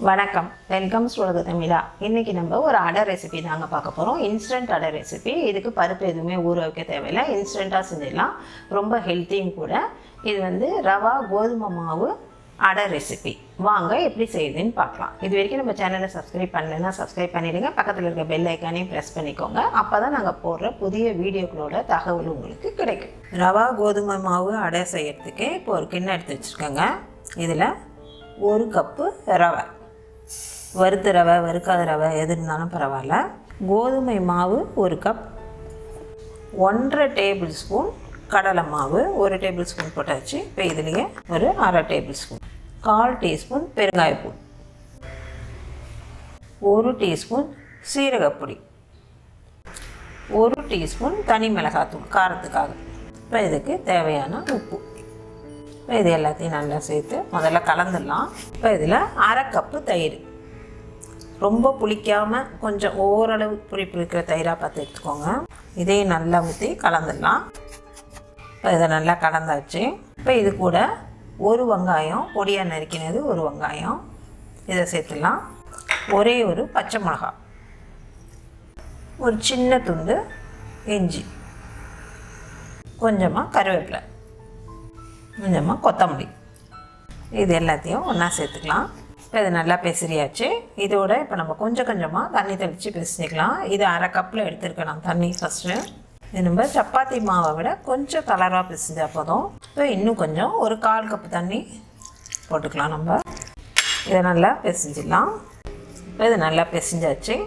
வணக்கம், welcome to gothumai. இன்றைக்கி நம்ம ஒரு அடை ரெசிபி தாங்க பார்க்க போகிறோம். இன்ஸ்டன்ட் அடை ரெசிபி. இதுக்கு பருப்பு எதுவுமே ஊற வைக்க தேவையில்லை, இன்ஸ்டண்ட்டாக செஞ்சிடலாம். ரொம்ப ஹெல்த்தியும் கூட. இது ரவா கோதுமை மாவு அடை ரெசிபி. வாங்க எப்படி செய்யுதுன்னு பார்க்கலாம். இது வரைக்கும் நம்ம சேனலை சப்ஸ்கிரைப் பண்ணலைன்னா சப்ஸ்கிரைப் பண்ணிவிடுங்க. பக்கத்தில் இருக்க பெல் ஐக்கானையும் ப்ரெஸ் பண்ணிக்கோங்க. அப்போ தான் நாங்கள் போடுற புதிய வீடியோக்களோட தகவல் உங்களுக்கு கிடைக்கும். ரவா கோதுமை மாவு அடை செய்யறதுக்கு இப்போ ஒரு கிண்ணம் எடுத்து வச்சுருக்கோங்க. இதில் 1 கப்பு ரவை, வறுத்த ரவை வறுக்காத ரவை எது இருந்தாலும் பரவாயில்ல. கோதுமை மாவு 1 கப், 1.5 டேபிள் ஸ்பூன் கடலை மாவு, 1 டேபிள் ஸ்பூன் போட்டாச்சு. இப்போ இதுலேயே ஒரு 1/2 டேபிள் ஸ்பூன், 1/4 டீஸ்பூன் பெருங்காயப்பூ, 1 டீஸ்பூன் சீரகப்பொடி, 1 டீஸ்பூன் தனி மிளகாத்தூள் காரத்துக்காக. இப்போ இதுக்கு தேவையான உப்பு. இப்போ இது எல்லாத்தையும் நல்லா சேர்த்து முதல்ல கலந்துடலாம். இப்போ இதில் 1/2 கப்பு தயிர், ரொம்ப புளிக்காமல் கொஞ்சம் ஓரளவு புளிப்பு இருக்கிற தயிராக பார்த்து எடுத்துக்கோங்க. இதையும் நல்லா ஊற்றி கலந்துடலாம். இப்போ இதை நல்லா கலந்தாச்சு. இப்போ இது கூட 1 வெங்காயம் பொடியாக நறுக்கினது, 1 வெங்காயம் இதை சேர்த்துடலாம். ஒரே ஒரு பச்சை மிளகா, ஒரு சின்ன துண்டு இஞ்சி, கொஞ்சமாக கருவேப்பிலை, கொஞ்சமாக கொத்தமல்லி, இது எல்லாத்தையும் ஒன்றா சேர்த்துக்கலாம். இப்போ இது நல்லா பெசரியாச்சு. இதோட இப்போ நம்ம கொஞ்சம் கொஞ்சமாக தண்ணி தெளித்து பெசிக்கலாம். இது 1/2 கப்பில் எடுத்துருக்கலாம் தண்ணி ஃபஸ்ட்டு. இது நம்ம சப்பாத்தி மாவை விட கொஞ்சம் கலராக பிசைஞ்சால் போதும். இப்போ இன்னும் கொஞ்சம் ஒரு 1/4 கப்பு தண்ணி போட்டுக்கலாம். நம்ம இதை நல்லா பிசைஞ்சிடலாம். இப்போ இது நல்லா பிசைஞ்சாச்சு.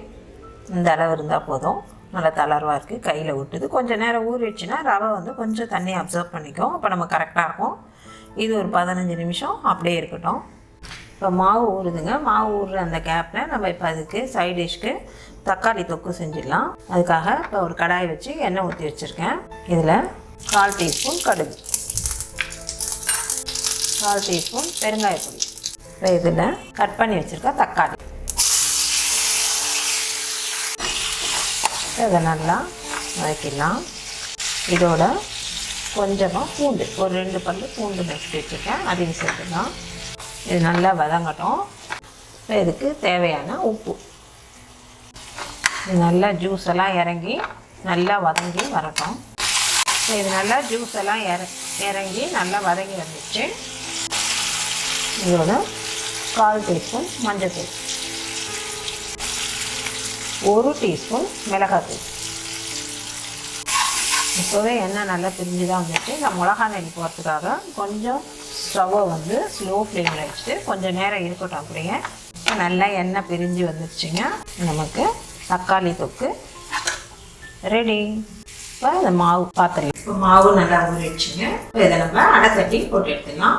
இந்த அளவு இருந்தால் போதும். நல்லா தளர்வாக இருக்குது, கையில் விட்டுது. கொஞ்சம் நேரம் ஊறிடுச்சுன்னா ரவை கொஞ்சம் தண்ணி அப்சர்வ் பண்ணிக்கும். அப்போ நம்ம கரெக்டாக இருக்கும். இது ஒரு 15 நிமிஷம் அப்படியே இருக்கட்டும். இப்போ மாவு ஊறுதுங்க. மாவு ஊறுற அந்த கேப்பில் நம்ம இப்போ அதுக்கு சைட் டிஷ்க்கு தக்காளி தொக்கு செஞ்சிடலாம். அதுக்காக இப்போ ஒரு கடாய் வச்சு எண்ணெய் ஊற்றி வச்சுருக்கேன். இதில் 1/4 டீஸ்பூன் கடுகு, 1/4 டீஸ்பூன் பெருங்காயப்பொடி, இப்போ இதில் கட் பண்ணி வச்சுருக்க தக்காளி, இதை நல்லா வதக்கிடலாம். இதோட கொஞ்சமாக பூண்டு, ஒரு 2 பல்லு பூண்டு நசுக்கி வச்சுருக்கேன், அதையும் சேர்த்துக்கலாம். இது நல்லா வதங்கட்டும். இப்போ இதுக்கு தேவையான உப்பு. இது நல்லா ஜூஸ் எல்லாம் இறங்கி நல்லா வதங்கி வரட்டும். இப்போ இது நல்லா ஜூஸ் எல்லாம் இறங்கி நல்லா வதங்கி வந்துச்சு. இதோட 1/4 டீஸ்பூன் மஞ்சள்தூள், 1 டீஸ்பூன் மிளகாத்தூள். இப்போவே எண்ணெய் நல்லா பிரிஞ்சு தான் வந்துச்சு. இந்த மிளகா நெல்லி போகிறதுக்காக கொஞ்சம் ஸ்டவ்வை ஸ்லோ ஃப்ளேமில் வச்சுட்டு கொஞ்சம் நேரம் இருக்கட்டும். அப்படியே நல்லா எண்ணெய் பிரிஞ்சு வந்துடுச்சுங்க. நமக்கு தக்காளி தொக்கு ரெடி. இப்போ இந்த மாவு பார்த்துடலாம். இப்போ மாவு நல்லா ஊறிடுச்சுங்க. இப்போ இதை நம்ம அடை தட்டி போட்டு எடுத்துக்கலாம்.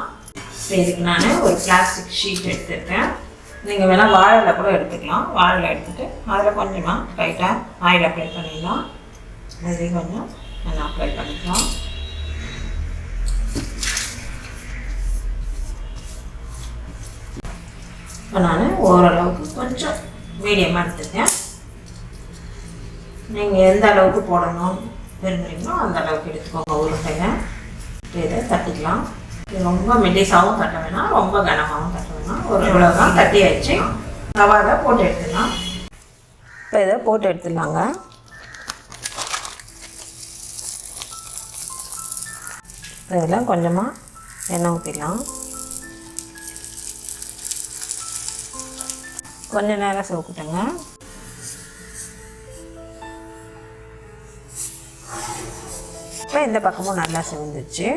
இப்போ இதுக்கு நான் ஒரு பிளாஸ்டிக் ஷீட் எடுத்துருக்கேன். நீங்கள் வேணால் வாழையில் கூட எடுத்துக்கலாம். வாழையில் எடுத்துகிட்டு அதில் கொஞ்சமாக லைட்டாக ஆயில் அப்ளை பண்ணிடலாம். அதையும் கொஞ்சம் நல்லா அப்ளை பண்ணிக்கலாம். இப்போ நான் ஓரளவுக்கு கொஞ்சம் மீடியமாக எடுத்துருக்கேன். நீங்கள் எந்த அளவுக்கு போடணும் விரும்புகிறீங்களோ அந்த அளவுக்கு எடுத்துக்கோங்க உருண்டையை. இதை தட்டிக்கலாம். இது ரொம்ப மெல்லிசாகவும் தட்ட வேணாம், ரொம்ப கனமாகவும் தட்ட வேணாம். ஒரு இவ்வளோதான் தட்டி ஆயிடுச்சு. ரவாவை போட்டு எடுத்துடலாம். இப்போ இதை போட்டு எடுத்துடலாங்க. இதில் கொஞ்சமாக எண்ணெய் ஊற்றிடலாம். கொஞ்சம் நேரம் சவுக்கிட்டுங்க. இப்போ இந்த பக்கமும் நல்லா சிவந்துச்சு,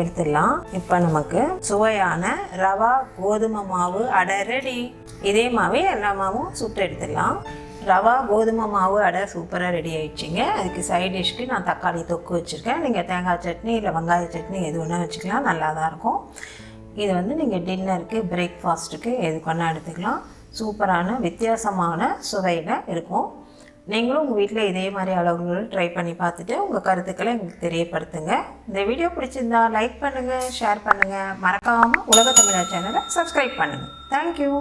எடுத்துடலாம். இப்போ நமக்கு சுவையான ரவா கோதுமை மாவு அடை ரெடி. இதே மாவே எல்லா மாவும் சுட்டு எடுத்துடலாம். ரவா கோதுமை மாவு அடை சூப்பராக ரெடி ஆகிடுச்சிங்க. அதுக்கு சைட் டிஷ்க்கு நான் தக்காளி தொக்கு வச்சுருக்கேன். நீங்கள் தேங்காய் சட்னி இல்லை வெங்காய சட்னி எது வேணால் வச்சுக்கலாம், நல்லா தான் இருக்கும். இது நீங்கள் டின்னருக்கு பிரேக்ஃபாஸ்ட்டுக்கு எது வேணால் எடுத்துக்கலாம். சூப்பரான வித்தியாசமான சுவையில் இருக்கும். நீங்களும் உங்கள் வீட்டில் இதே மாதிரி அளவுகள் ட்ரை பண்ணி பார்த்துட்டு உங்கள் கருத்துக்களை எங்களுக்கு தெரியப்படுத்துங்க. இந்த வீடியோ பிடிச்சிருந்தா லைக் பண்ணுங்கள், ஷேர் பண்ணுங்கள். மறக்காமல் உலக தமிழா சேனலை சப்ஸ்கிரைப் பண்ணுங்கள். தேங்க்யூ.